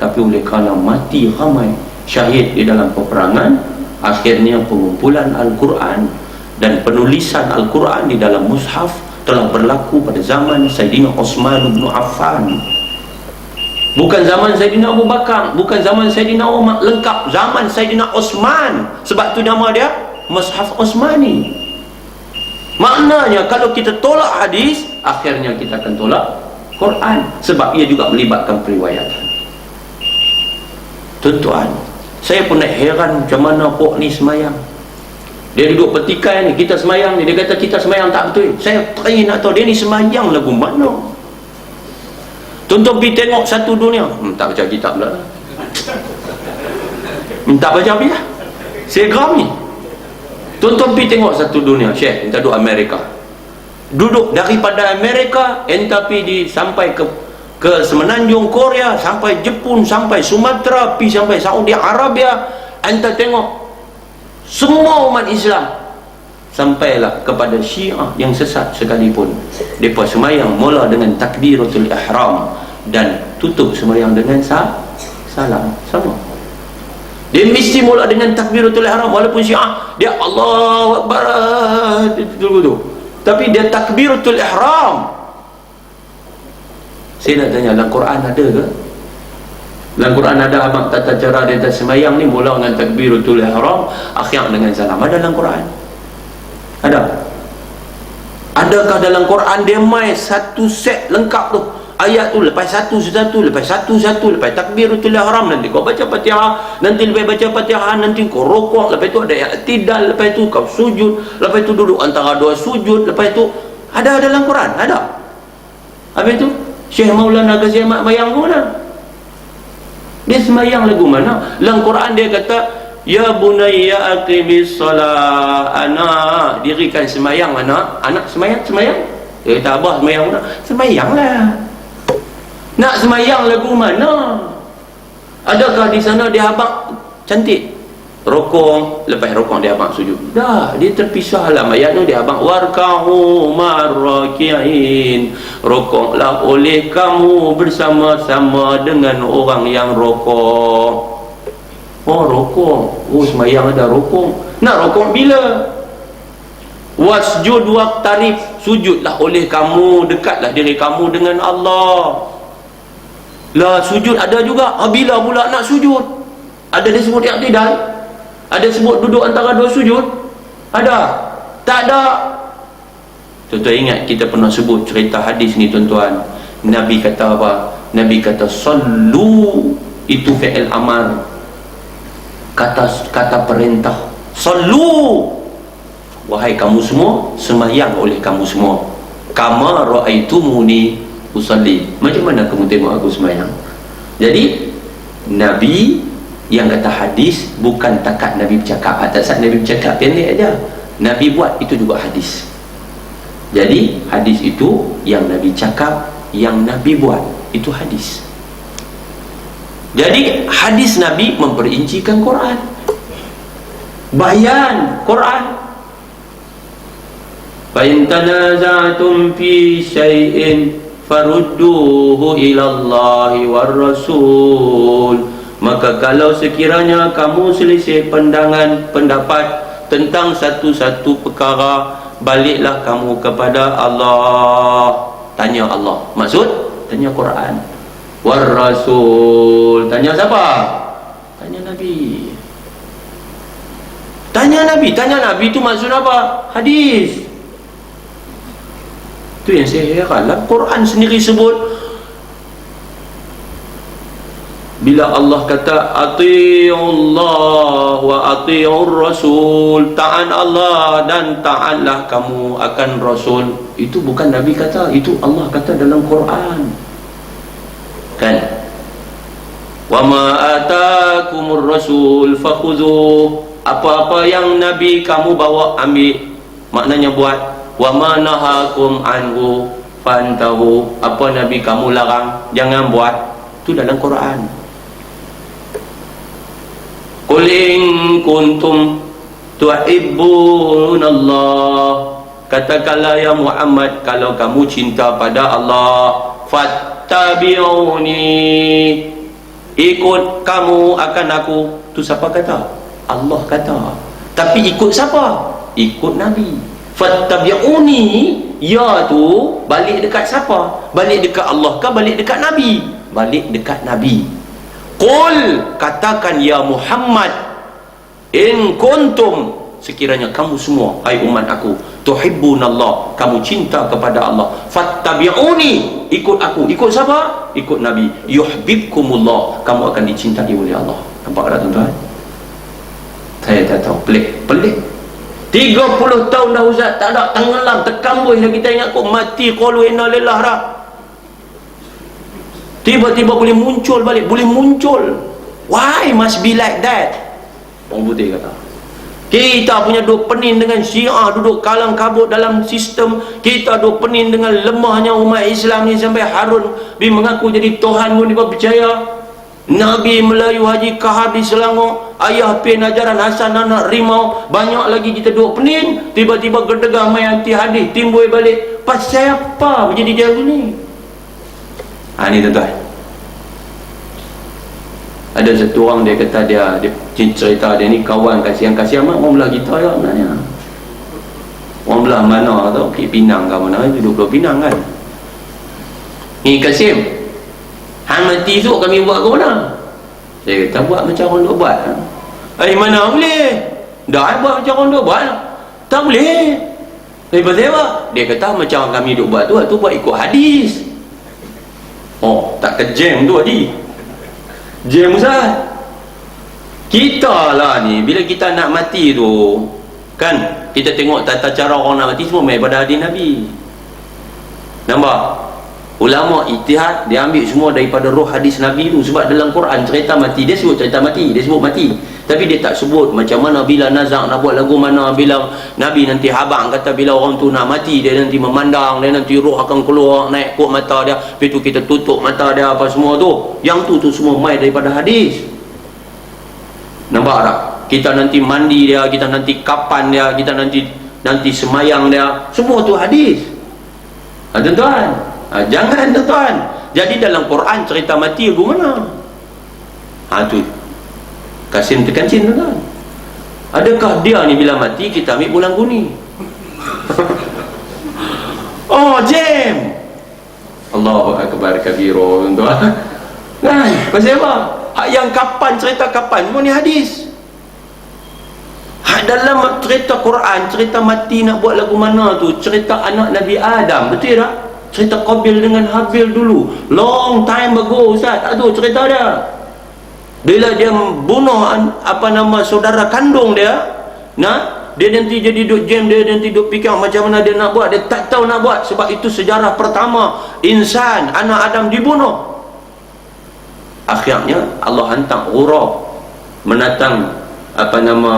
Tapi oleh kerana mati ramai syahid di dalam peperangan, akhirnya pengumpulan Al-Quran dan penulisan Al-Quran di dalam mushaf telah berlaku pada zaman Sayyidina Osman bin Affan. Bukan zaman Sayyidina Abu Bakar, bukan zaman Sayyidina Umar, lengkap zaman Sayyidina Osman. Sebab tu nama dia Mushaf Osmani. Maknanya kalau kita tolak hadis, akhirnya kita akan tolak Quran, sebab ia juga melibatkan periwayatan. Tuan-tuan, saya pun nak heran macam mana pok ni semayang. Dia duduk petikai ni, kita semayang ni, dia kata kita semayang tak betul. Saya try nak tahu dia ni semayang lagu mana. Tuan-tuan pergi tengok Satu Dunia, tak baca kitab pula. Tak baca apa ya? Saya geram ni. Tuan-tuan pergi tengok Satu Dunia, Syekh entah duduk Amerika. Duduk daripada Amerika, entah pergi sampai ke semenanjung Korea, sampai Jepun, sampai Sumatera, pergi sampai Saudi Arabia, entah tengok semua umat Islam, sampailah kepada Syiah yang sesat sekalipun. Mereka semayang mula dengan takbiratul ihram dan tutup semayang dengan salam. Sama. Dia mesti mula dengan takbiratul ihram, walaupun Syiah dia Allahu Akbar tu. Tapi dia takbiratul ihram. Saya nak tanya, dalam Quran ada ke? Dalam Quran ada abang tata cara dia semayang ni mula dengan takbiratul ihram, akhir dengan salam. Ada dalam Quran? Ada? Adakah dalam Quran dia mai satu set lengkap tu? Ayat tu lepas satu, lepas takbiratul ihram, nanti kau baca Fatihah, nanti lepas baca Fatihah nanti kau rukuk, lepas tu ada i'tidal, lepas tu kau sujud, lepas tu duduk antara dua sujud, lepas tu ada dalam Quran? Ada. Habis tu Syekh Maulana Ghazi Ahmad Mayang mana? Dia semayang lagu mana? Dalam Quran dia kata ya bunayya aqimis salat, anak dirikan semayang. Anak semayang. Dia kata abah semayang mana? Semayanglah. Nak semayang lagu mana? Adakah di sana dia abang cantik rokong, lepas rokong dia abang sujud? Dah, dia terpisah lah ayat tu. Dia abang warkahu marrakiin, rokonglah oleh kamu bersama-sama dengan orang yang rokong. Oh rokong, oh semayang ada rokong. Nak rokong bila? Wasjud waqtarib, sujudlah oleh kamu, dekatlah diri kamu dengan Allah. Lah sujud ada juga. Bila pula nak sujud? Ada dia sebut i'tidal? Ada sebut duduk antara dua sujud? Ada? Tak ada. Tuan-tuan ingat kita pernah sebut cerita hadis ni tuan-tuan. Nabi kata apa? Nabi kata sallu, itu fi'il amar, kata perintah. Sallu, wahai kamu semua, sembahyang oleh kamu semua. Kama ra'aitumuni usalli, macam mana kamu tengok aku sembahyang. Jadi Nabi yang kata hadis bukan takat Nabi bercakap. Atas saat Nabi bercakap pendek aja, Nabi buat, itu juga hadis. Jadi hadis itu yang Nabi cakap, yang Nabi buat, itu hadis. Jadi hadis Nabi memperincikan Quran, bayan Quran. Fa in tanaza'tum fi syai'in farudduhu ila Allahi war Rasul. Maka kalau sekiranya kamu selisih pandangan, pendapat tentang satu-satu perkara, baliklah kamu kepada Allah. Tanya Allah, maksud tanya Quran. War Rasul, tanya siapa? Tanya Nabi. Tanya Nabi. Tanya Nabi itu maksud apa? Hadis. Itu yang saya heran. Quran sendiri sebut, bila Allah kata ati'ullah wa ati'ur rasul, taat Allah dan taatlah kamu akan Rasul, itu bukan Nabi kata, itu Allah kata dalam Quran, kan? Wa ma atakumur rasul fakhudhuh, apa-apa yang Nabi kamu bawa, ambil, maknanya buat. Wa ma nahakum anhu fantahu, apa Nabi kamu larang, jangan buat. Itu dalam Quran. Qul in kuntum tuhibbunallah, katakanlah ya Muhammad, kalau kamu cinta pada Allah, fattabi'uni, ikut kamu akan aku. Tu siapa kata? Allah kata. Tapi ikut siapa? Ikut Nabi. Fattabi'uni, ya tu balik dekat siapa? Balik dekat Allah ke balik dekat Nabi? Balik dekat Nabi. Qul, katakan ya Muhammad, in kuntum, sekiranya kamu semua, hai umat aku, tuhibbunallah, kamu cinta kepada Allah, fattabi'uni, ikut aku. Ikut siapa? Ikut Nabi. Yuhibbukumullah, kamu akan dicintai oleh Allah. Nampak tak tuan-tuan? Saya tak tahu, pelik 30 tahun dah Ustaz, tak ada, tenggelam, terkambui dah kita ingat kok, mati qalu inna lillahi dah. Tiba-tiba boleh muncul balik, boleh muncul. Why must be like that? Orang putih kata, kita punya duk pening dengan Syiah, duduk kalang kabut dalam sistem. Kita duk pening dengan lemahnya umat Islam ni, sampai Harun bin mengaku jadi Tuhan pun dia percaya. Nabi Melayu Haji Kahar di Selangor, ayah pin ajaran Hasan anak rimau, banyak lagi kita duk pening. Tiba-tiba gedegah mai anti hadis timbul balik. Pasal apa menjadi dia ni? Ni tuan-tuan, ada satu orang dia kata, dia cerita dia ni kawan kasihan amat orang belah kita ya sebenarnya. Orang belah mana tau, Pinang ke mana, duduk belah Pinang kan. Ni Kasim, hang mati esok kami buat ke mana? Saya kata buat macam orang duk buat. Mana boleh? Dah buat macam orang duk buat. Tak boleh. Pasal apa? Dia kata macam kami duk buat tu buat ikut hadis. Oh, tak ke jam tu tadi. Jam Ustaz. Kita lah ni, bila kita nak mati tu, kan, kita tengok tata cara orang nak mati semua main pada hadis Nabi. Nampak? Ulama ijtihad, dia ambil semua daripada roh hadis Nabi tu. Sebab dalam Quran cerita mati, dia sebut cerita mati, dia sebut mati, tapi dia tak sebut macam mana bila nazak nak buat lagu mana, bila Nabi nanti habang kata bila orang tu nak mati, dia nanti memandang, dia nanti roh akan keluar naik kot mata dia, lepas tu kita tutup mata dia, apa semua tu. Yang tu semua main daripada hadis. Nampak tak? Kita nanti mandi dia, kita nanti kapan dia, kita nanti semayang dia, semua tu hadis. Tuan-tuan, jangan tuan-tuan. Jadi dalam Quran cerita mati lagu mana? Tu Kasim terkancing tuan-tuan. Adakah dia ni bila mati kita ambil bulan guni? Oh, jam. Allahu akbar kabira tuan-tuan. Kan? Pasal apa? Yang kapan, cerita kapan, semua ni hadis. Dalam cerita Quran, cerita mati nak buat lagu mana tu, cerita anak Nabi Adam, betul tak? cerita Qabil dengan Habil dulu, long time ago Ustaz. Tak tahu cerita dia. Bila dia bunuh saudara kandung dia, dia nanti jadi duk jam, dia nanti duk fikir macam mana dia nak buat, dia tak tahu nak buat. Sebab itu sejarah pertama insan, anak Adam dibunuh. Akhirnya Allah hantar ghurab, menatang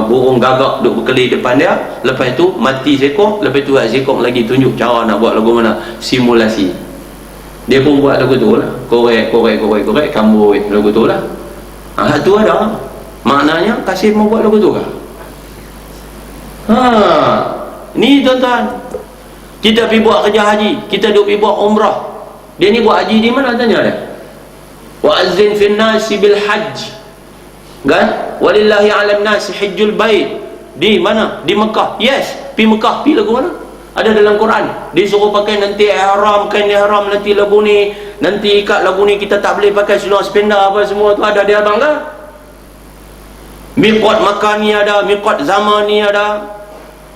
burung gagak duk berkeli depan dia. Lepas tu mati seekor, lepas tu seekor lagi tunjuk cara nak buat lagu mana, simulasi. Dia pun buat lagu tu lah, korek kamu lagu tu lah. Tu ada maknanya kasih mau buat lagu tu kah? Ni tuan-tuan, kita pergi buat kerja haji, kita duk pergi buat umrah. Dia ni buat haji di mana, tanya dia. Wa azzin fin nasi bil hajj, kan? Walillahi 'alan nasi hajjul bait. Di mana? Di Mekah. Yes, pi Mekah, pi lagu mana? Ada dalam Quran. Disuruh pakai nanti ihram, kain ihram, nanti lagu ni, nanti ikat lagu ni, kita tak boleh pakai seluar sependa apa semua tu ada di abang kan? Miqat Makkah ni ada, miqat zaman ni ada.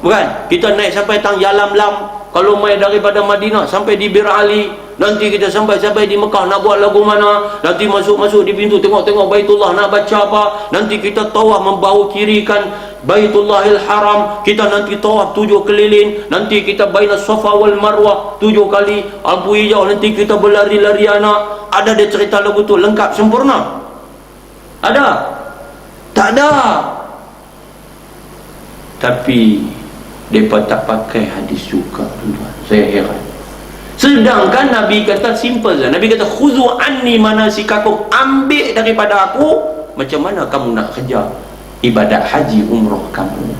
Bukan? Kita naik sampai tang Yalamlam. Kalau mai daripada Madinah sampai di Bir Ali, nanti kita sampai di Mekah nak buat lagu mana, nanti masuk di pintu tengok Baitullah nak baca apa, nanti kita tawaf membahu kirikan Baitullahil Haram, kita nanti tawaf 7 keliling, nanti kita baina Safa wal Marwah 7 kali, lampu hijau, nanti kita berlari-lari anak. Ada dia cerita lagu tu lengkap sempurna? Ada? Tak ada. Tapi mereka tak pakai hadis juga, tuan-tuan. Saya heran. Sedangkan Nabi kata simple saja. Nabi kata khuzu anni manasikakum, ambil daripada aku macam mana kamu nak kerja ibadat haji umrah kamu.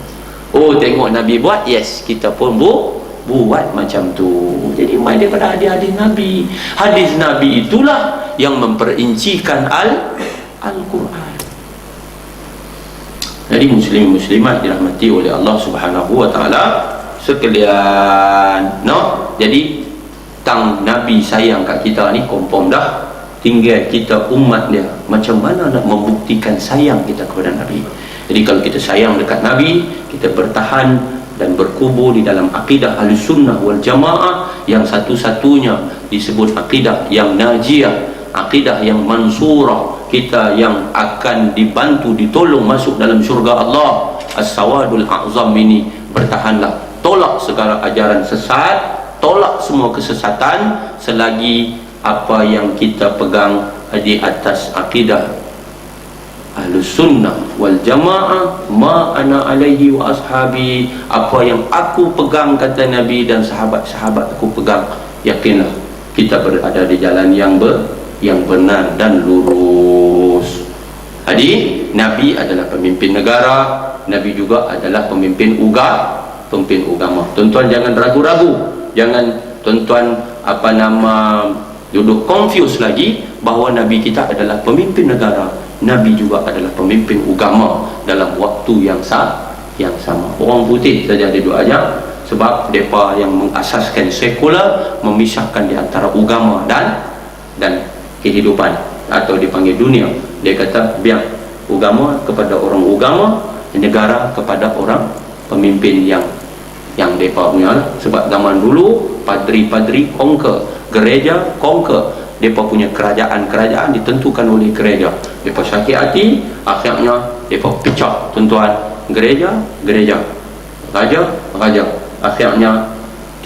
Oh, tengok Nabi buat, yes, kita pun buat macam tu. Jadi mai daripada hadis Nabi. Hadis Nabi itulah yang memperincikan Al-Quran. Jadi muslim-muslimat dirahmati oleh Allah Subhanahu wa taala sekalian, jadi tang Nabi sayang kat kita ni confirm dah. Tinggal kita umat dia macam mana nak membuktikan sayang kita kepada Nabi. Jadi kalau kita sayang dekat Nabi, kita bertahan dan berkubur di dalam akidah Ahlussunnah wal Jamaah yang satu-satunya disebut akidah yang najiyah, akidah yang mansurah, kita yang akan dibantu, ditolong masuk dalam syurga Allah. As-Sawadul A'zam ini, bertahanlah, tolak segala ajaran sesat, tolak semua kesesatan selagi apa yang kita pegang di atas akidah Ahlussunnah wal Jamaah, ma ana alaihi wa ashabi, apa yang aku pegang kata Nabi dan sahabat-sahabat aku pegang, yakinlah kita berada di jalan yang benar dan lurus. Jadi Nabi adalah pemimpin negara, Nabi juga adalah pemimpin agama. Tuan-tuan jangan ragu-ragu, jangan tuan-tuan duduk confuse lagi bahawa Nabi kita adalah pemimpin negara, Nabi juga adalah pemimpin agama dalam waktu yang sama. Orang putih saja ada dua ajar, sebab mereka yang mengasaskan sekular, memisahkan di antara agama dan kehidupan atau dipanggil dunia. Dia kata biar agama kepada orang agama, negara kepada orang pemimpin yang mereka punya lah. Sebab zaman dulu padri-padri conquer, gereja conquer, mereka punya kerajaan ditentukan oleh gereja. Mereka sakit hati, akhirnya mereka pecah, tuan-tuan, gereja, raja, akhirnya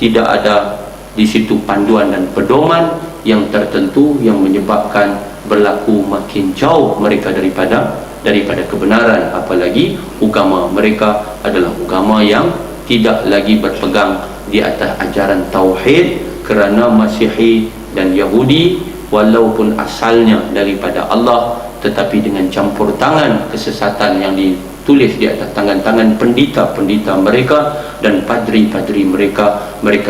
tidak ada di situ panduan dan pedoman yang tertentu yang menyebabkan berlaku makin jauh mereka daripada kebenaran. Apalagi agama mereka adalah agama yang tidak lagi berpegang di atas ajaran tauhid, kerana Masihi dan Yahudi walaupun asalnya daripada Allah, tetapi dengan campur tangan kesesatan yang ditulis di atas tangan-tangan pendeta-pendeta mereka dan padri-padri mereka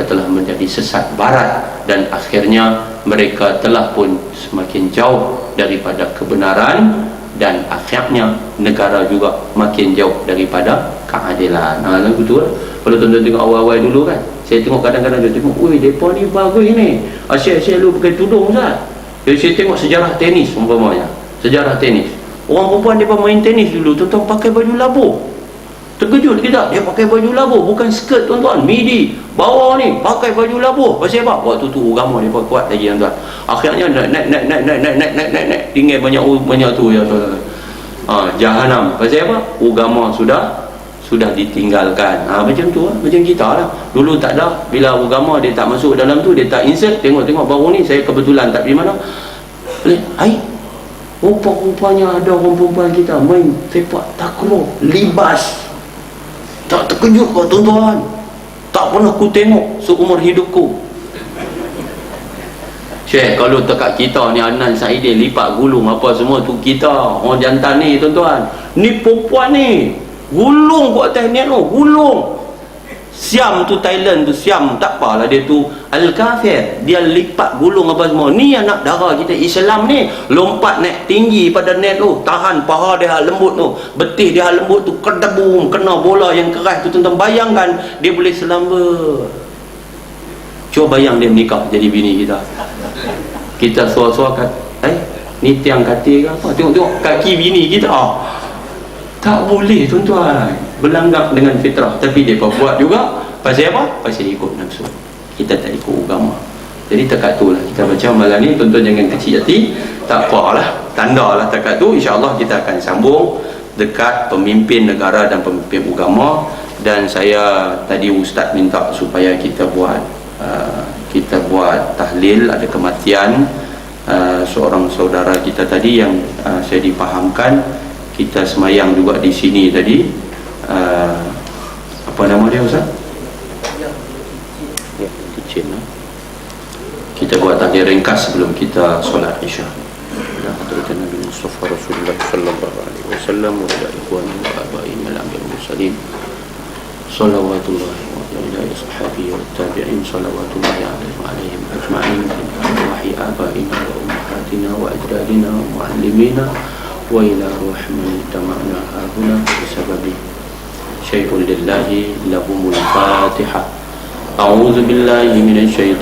telah menjadi sesat barat, dan akhirnya mereka telah pun semakin jauh daripada kebenaran, dan akhirnya negara juga makin jauh daripada keadilan. Betul. Kalau tuan-tuan tengok awal-awal dulu kan, saya tengok kadang-kadang dia tengok, oi depa ni bagus ni, asyik-asyik lu pakai tudung Ustaz. Jadi saya tengok sejarah tenis umpamanya, sejarah tenis, orang perempuan depa main tenis dulu tuan-tuan pakai baju labuh. Terkejut kita, dia pakai baju labuh, bukan skirt tuan-tuan, midi bawah ni pakai baju labuh. Pasal apa? Waktu tu agama dia kuat lagi tuan-tuan. Akhirnya naik tinggal banyak tu ya tuan-tuan. Jahanam. Pasal apa? Agama sudah ditinggalkan. Macam tu macam kita lah. Dulu tak ada, bila agama dia tak masuk dalam tu, dia tak insert. Tengok baru ni saya kebetulan tak pergi mana. Rupa-rupanya ada orang perempuan kita main sepak takraw, libas. Tak terkejut kau tuan-tuan? Tak pernah ku tengok seumur hidupku. Syekh, kalau dekat kita ni Adnan Saidin lipat gulung apa semua tu, kita orang jantan ni tuan-tuan, ni perempuan ni gulung kat atas ni tu, gulung. Siam tu Thailand tu, Siam tak apalah, dia tu Al-Kafir, dia lipat gulung apa semua. Ni anak dara kita Islam ni lompat naik tinggi pada net tu, tahan paha dia lembut tu, betih dia lembut tu, kedebum kena bola yang keras tu tuan-tuan. Bayangkan dia boleh selamba. Cuba bayang dia menikah jadi bini kita. Kita suar-suar kat ni tiang katil ke apa, tengok kaki bini kita. Tak boleh tuan-tuan, berlanggak dengan fitrah. Tapi dia buat juga. Pasal apa? Pasal ikut nafsu. Kita tak ikut agama. Jadi tekat tu lah kita baca malam ni. Tuan-tuan jangan kecil hati. Tak apalah, tanda lah tekat tu. InsyaAllah kita akan sambung dekat pemimpin negara dan pemimpin agama. Dan saya tadi Ustaz minta supaya kita buat tahlil. Ada kematian seorang saudara kita tadi yang saya dipahamkan. Kita semayang juga di sini tadi. Apa nama dia Ustaz? Ya, Kicin. Kita buat tahlil ringkas sebelum kita solat Isya. Ya, hadratan Nabi Mustafa Rasulullah sallallahu alaihi wasallam wa ila ikhwani wa abain al-anbiya'i mursalin. Shalawatullahi wa ala ashabihi wa tabi'in salawatullahi alaihim ajma'in. Wahi abaina wa ummahatina wa ajdadina wa muallimina wa ila rahman tama'na hahuna bisababi syai'ul lillahi lahumul fatihah. A'udzu billahi minasy